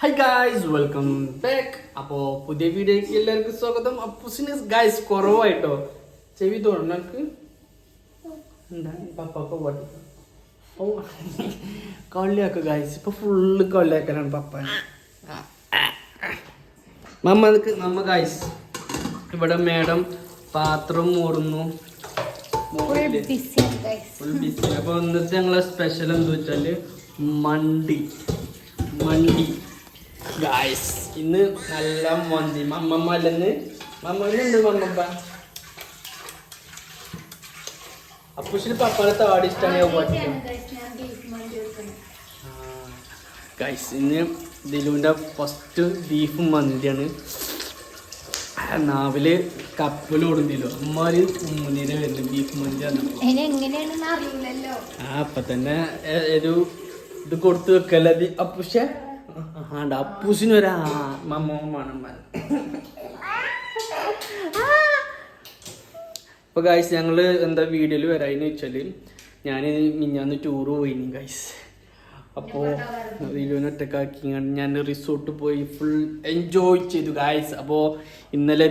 Hi guys, welcome back. അപ്പോൾ പുതിയ വീഡിയോയ്ക്ക് എല്ലാവർക്കും സ്വാഗതം. അപ്പൂസിന് ഗായ്സ് കുറവായിട്ടോ ചെവി തോന്നക്ക് പപ്പ പാട്ടി ഓ കളിയാക്കുക ഗായ്സ്. ഇപ്പൊ ഫുള്ള് കളിയാക്കലാണ് പപ്പ. നമ്മ ഗായ്സ് ഇവിടെ മേഡം പാത്രം മൂറുന്നു. Full busy. അപ്പൊ ഇന്നത്തെ ഞങ്ങളെ സ്പെഷ്യൽ എന്താ വെച്ചാല് മന്തി ഗായ്സ്. ഇന്ന് നല്ല മന്തി. മമ്മമ്മ അല്ലെന്ന് മമ്മണ്ട് മമ്മപ്പ. അപ്പൂഷിന് പപ്പാനെ താടി ഇഷ്ടമാണ് ഗായ്സ്. ഇന്ന് ദിലുവിൻ്റെ ഫസ്റ്റ് ബീഫ് മന്തിയാണ്. നാവില് കപ്പലോടുന്നില്ലോ അമ്മാര് മുന്നിലെ വരുന്നത് ബീഫ് മന്തിയാണ്. അപ്പൊ തന്നെ ഒരു ഇത് കൊടുത്തു വെക്കല്ല അപ്പൂഷ. അപ്പൂസിനൊരാ മമ്മമാണ്. അപ്പൊ ഗായ്സ് ഞങ്ങള് എന്താ വീഡിയോയിൽ വരാന്ന് വെച്ചാല് ഞാൻ മിഞ്ഞാന്ന് ടൂറ് പോയിനി ഗായ്സ്. അപ്പോൾ ഇതിലൊറ്റക്കാക്കി ഞാൻ റിസോർട്ട് പോയി ഫുൾ എൻജോയ് ചെയ്തു ഗായ്സ്. അപ്പോൾ ഇന്നലെ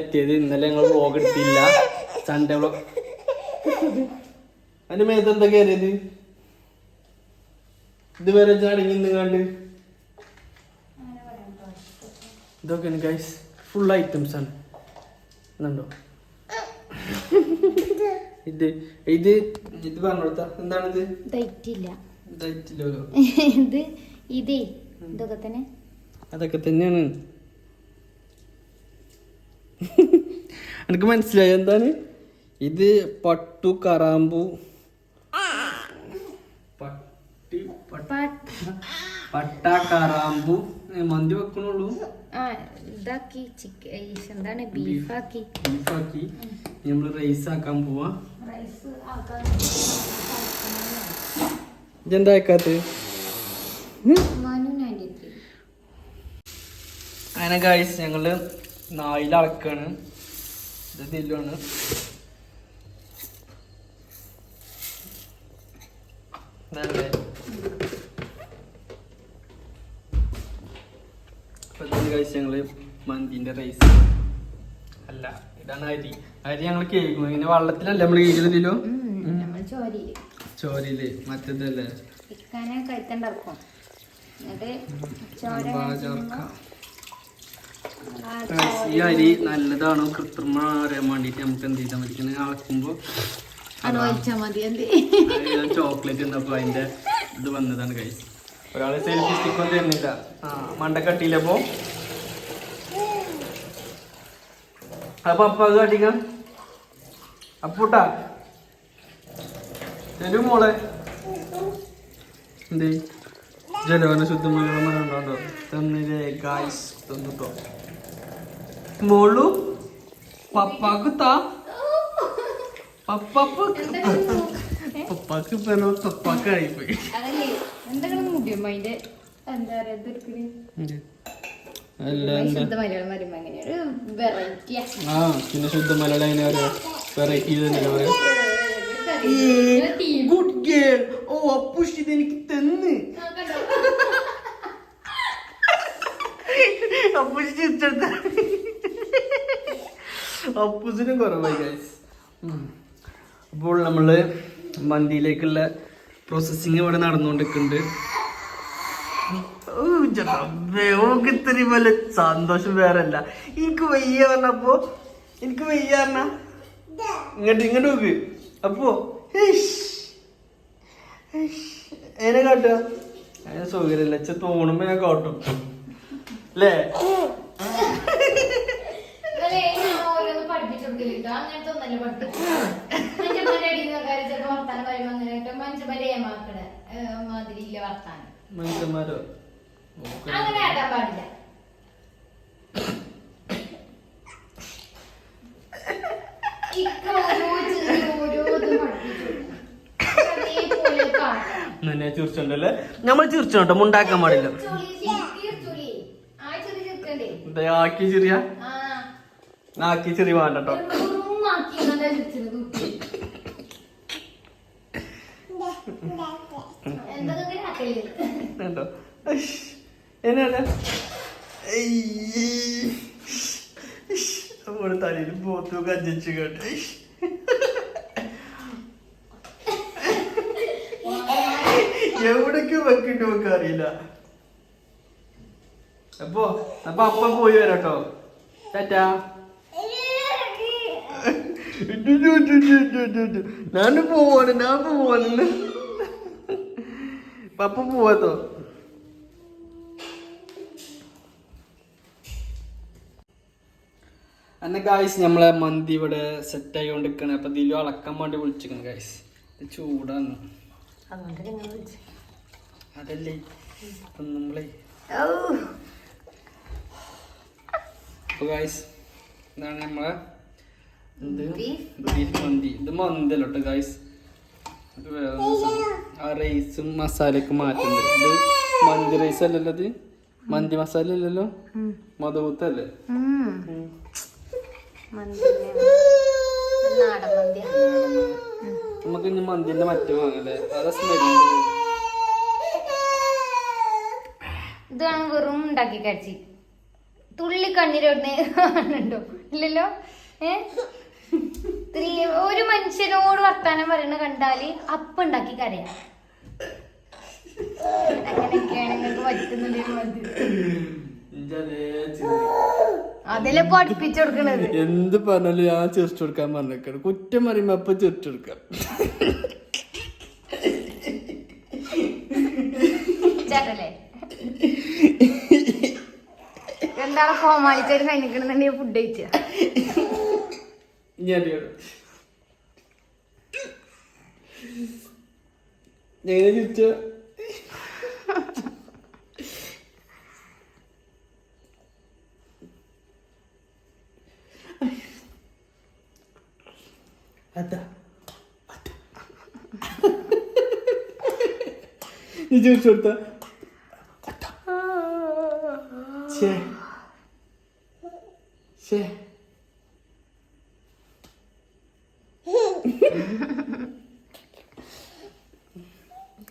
ഞങ്ങൾ വ്ളോഗ് എടുത്തില്ല. Sunday vlog. അതിന്റെ മേത്ത് എന്താ കയറിയത് ഇതുവരെ ചടങ്ങി നിങ്ങാണ്ട് ഇതൊക്കെയാണ് ഗൈസ്. ഫുൾ ഐറ്റംസ് ആണ്. എന്നുണ്ടോ ഇത് ഇത് ഇത് പറഞ്ഞോടുത്ത എന്താണിത്? അതൊക്കെ തന്നെയാണ്. എനിക്ക് മനസ്സിലായി എന്താണ് ഇത്. പട്ടു കറാമ്പു പട്ട കറാമ്പു മന്തി വെക്കണുള്ളൂ. ബീഫാക്കി നമ്മള് റൈസ് ആക്കാൻ പോവാ. ഇതെന്താക്കാത്ത അങ്ങനെ ഗായ്സ് ഞങ്ങള് നായിലളക്കാണ്. ഇത് ദില്ലുവാണ്. ഞങ്ങള് മന്തിന്റെ റൈസ് അല്ല, ഇതാണ് അരി ഞങ്ങൾ കേൾക്കും. ഇങ്ങനെ വെള്ളത്തിലല്ല നമ്മള് കേൾക്കുന്നതിലോ ചോരയില് മറ്റേതല്ലേ ഈ അരി നല്ലതാണോ കൃത്രിമ അറിയാൻ വേണ്ടിട്ട് നമുക്ക് എന്ത് ചെയ്താൽ മതി. ഇങ്ങനെ അളക്കുമ്പോ ചോക്ലേറ്റ് ഉണ്ടപ്പോ അതിന്റെ ഇത് വന്നതാണ് കഴിച്ച്. ഒരാള് സെൽഫി സ്റ്റിക്ക് ഒന്നും തരുന്നില്ല. മണ്ടക്കട്ടിയില്ലപ്പോ അപ്പൊ അപ്പ അത് കാട്ടിക്കാം. അപ്പൂട്ടാ തരൂ മോളെ. എന്ത് ജലവന ശുദ്ധമല്ലോ തന്നില്ലേ ഗായ്സ്. തന്നിട്ടോ മോളു പപ്പാക്ക് താ. പപ്പാക്ക് പപ്പാക്കായിപ്പോയി. പിന്നെ ശുദ്ധ മലയാളം അങ്ങനെ ഒരു വെറൈറ്റി തന്നെയല്ലേ പറയാ. Good girl. ഓ അപ്പൂഷ് ഇത് എനിക്ക് തന്ന്. അപ്പൂഷ് ചിരിച്ചെടുത്ത അപ്പൂസിനും കുറവായി ഗൈസ്. അപ്പോൾ നമ്മള് മന്തിയിലേക്കുള്ള പ്രോസസ്സിങ് ഇവിടെ നടന്നുകൊണ്ടിരിക്കുന്നുണ്ട്. ഇത്രയും വല്ല സന്തോഷം വേറല്ല. എനിക്ക് വയ്യ പറഞ്ഞപ്പോ ഇങ്ങോട്ട് നോക്ക്. അപ്പോ എന്നെ കാട്ടുക അതിന് സൗകര്യമില്ല. തോന്നുമ്പോ ഞാൻ കാട്ടും അല്ലേ. മനുഷ്യന്മാരോ ചിരിച്ചോണ്ടല്ലേ നമ്മൾ ചിരിച്ചോട്ടോ. മുണ്ടാക്കാൻ പാടില്ല. ആക്കി ചെറിയ ആക്കി ചെറിയ വേണ്ടട്ടോ. എന്നാ നമ്മുടെ തലയിൽ പോത്തു കഞ്ചിച്ചു കേട്ട എവിടേക്ക് വെക്കിട്ട് വെക്ക അറിയില്ല. അപ്പൊ അപ്പ പോയി വരാട്ടോ. ടാറ്റാ. ഞാൻ പോവാണ് പപ്പ പോവാത്തോ. അന്നെ ഗായ്സ് നമ്മളെ മന്തി ഇവിടെ സെറ്റ് ആയിക്കൊണ്ടിരിക്കണേ. അപ്പൊ ഇതിലും അളക്കാൻ വേണ്ടി വിളിച്ചിരിക്കണം ഗായ്സ്. ഇത് ചൂടാണ് അതല്ലേ നമ്മളെ. അപ്പൊ ഗായ്സ് ഇതാണ് നമ്മളെ ബീഫ് മന്തി. ഇത് മന്തിയല്ലോട്ടോ ഗായ്സ്. ഇത് വേറെ ആ റൈസും മസാലയൊക്കെ മാറ്റുന്നുണ്ട്. ഇത് മന്തി റൈസ് അല്ലല്ലോ, ഇത് മന്തി മസാല അല്ലല്ലോ, മധുത്തല്ലേ. നമുക്ക് ഇനി മന്തിന്റെ മറ്റു വാങ്ങല്ലേ. അതാ സ്മെല്ല്. ഇതാണ് വെറും ഉണ്ടാക്കി കഴിച്ച് തുള്ളി കണ്ണീരോടുണ്ടോ ഇല്ലല്ലോ. ഒരു മനുഷ്യനോട് വർത്താനം പറയണ കണ്ടാല് അപ്പ ഉണ്ടാക്കി കരയാ. അങ്ങനെയൊക്കെയാണ് നിങ്ങൾക്ക് പറ്റുന്നുണ്ടെങ്കിൽ മതി. അതിലെ പഠിപ്പിച്ചു കൊടുക്കണത്. എന്ത് പറഞ്ഞാലും ഞാൻ ചിരിച്ചു കൊടുക്കാൻ പറഞ്ഞേക്കാണ്. കുറ്റം പറയുമ്പോ അപ്പൊ ചിരിച്ചു കൊടുക്കാം. ചേട്ടല്ലേ എന്താണ് കോമാളിച്ചേര് കഴിഞ്ഞിട്ടുണ്ടെന്നുണ്ടെങ്കിൽ ഫുഡ് കഴിച്ച എങ്ങനെ ചിരിച്ച നീ ചോദിച്ചു കൊടുത്ത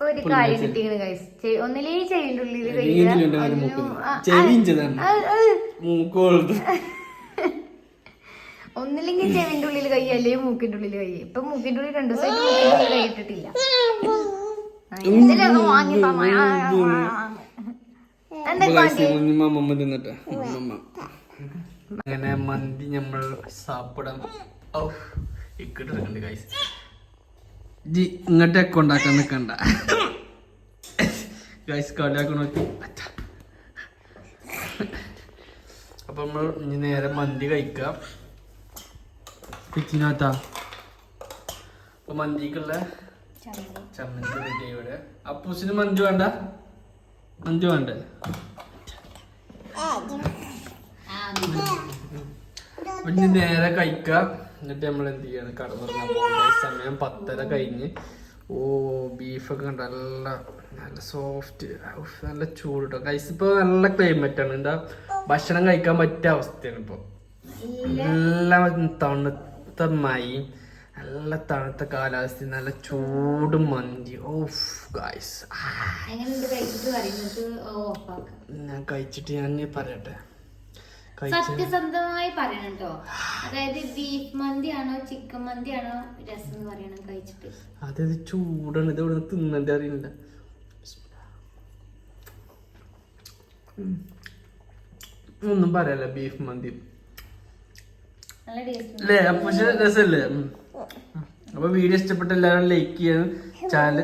ഒരു കാര്യം കിട്ടിയാണ് ഗൈസ്. ഒന്നിലേ ചെവിന്റെ ഉള്ളിൽ ഒന്നില്ലെങ്കിൽ ചെവിന്റെ ഉള്ളിൽ കൈ അല്ലെങ്കിൽ മൂക്കിന്റെ ഉള്ളിൽ കൈ. ഇപ്പൊ മൂക്കിന്റെ ഉള്ളിൽ 2 ദിവസമായിട്ട് മൂക്കിന്റെ ഉള്ളിൽ കൈ ഇട്ടിട്ടില്ല. വാങ്ങി അങ്ങനെ മന്തി നമ്മൾ സാപ്പിടാൻ ഇക്കിട്ടുണ്ട് ഗൈസ്. ഇങ്ങോട്ടൊക്കെ ഉണ്ടാക്കാൻ നിൽക്കണ്ട ഗൈസ്. കളിയാക്കി നോക്കി. അപ്പൊ നമ്മൾ ഇനി നേരെ മന്തി കഴിക്കാം. കിച്ചനകത്താ. അപ്പൊ മന്തിക്കുള്ള ചമ്മന്തി റെഡി. ഇവിടെ അപ്പൂസിന് മന്തി വേണ്ട, മന്തി വേണ്ടേ? ഇനി നേരെ കഴിക്കാം. എന്നിട്ട് നമ്മൾ എന്ത് ചെയ്യാണ്, കടന്നുറങ്ങാൻ പോകുന്ന സമയം 10:30 കഴിഞ്ഞ്. ഓ ബീഫൊക്കെ കണ്ട നല്ല നല്ല സോഫ്റ്റ്, നല്ല ചൂട് കേട്ടോ ഗൈസ്. ഇപ്പൊ നല്ല ക്ലൈമറ്റ് ആണ്. എന്താ ഭക്ഷണം കഴിക്കാൻ പറ്റിയ അവസ്ഥയാണ് ഇപ്പൊ. നല്ല തണുത്ത മഴയും നല്ല തണുത്ത കാലാവസ്ഥ, നല്ല ചൂട് മന്തി. ഓഫ് ഗൈസ്, ഞാൻ കഴിച്ചിട്ട് ഞാൻ പറയട്ടെ. സത്യസന്ധമായി പറയണം കേട്ടോ. അതായത് ബീഫ് മന്തിയാണോ ചിക്കൻ മന്തിയാണോ രസം എന്ന് പറയണം കഴിച്ചിട്ട്. അതായത് ചൂടാണ്. ഇത് ഇവിടെ തിന്നണ്ടേ അറിയില്ല. ഒന്നും പറയല്ല, ബീഫ് മന്തി അല്ലേ? അപ്പൊ രസല്ലേ? അപ്പൊ വീഡിയോ ഇഷ്ടപ്പെട്ട എല്ലാവരും ലൈക്ക് ചെയ്യണം. ചാനൽ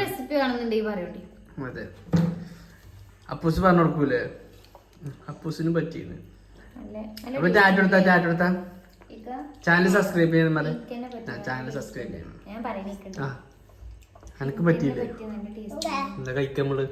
റെസിപ്പി കാണുന്നുണ്ടെങ്കിൽ പറയൂട്ടി. അതെ, അപ്പൂസ് പറഞ്ഞു കൊടുക്കൂലേ? അപ്പൂസിനും പറ്റിയാണ്. അപ്പൊ ചാറ്റ് കൊടുത്താ ചാനൽ സബ്സ്ക്രൈബ് ചെയ്യണം. ചാനൽ സബ്സ്ക്രൈബ് ചെയ്യണം. ആ എനക്ക് പറ്റിയില്ലേ? എന്താ കഴിക്കാൻ നമ്മള്?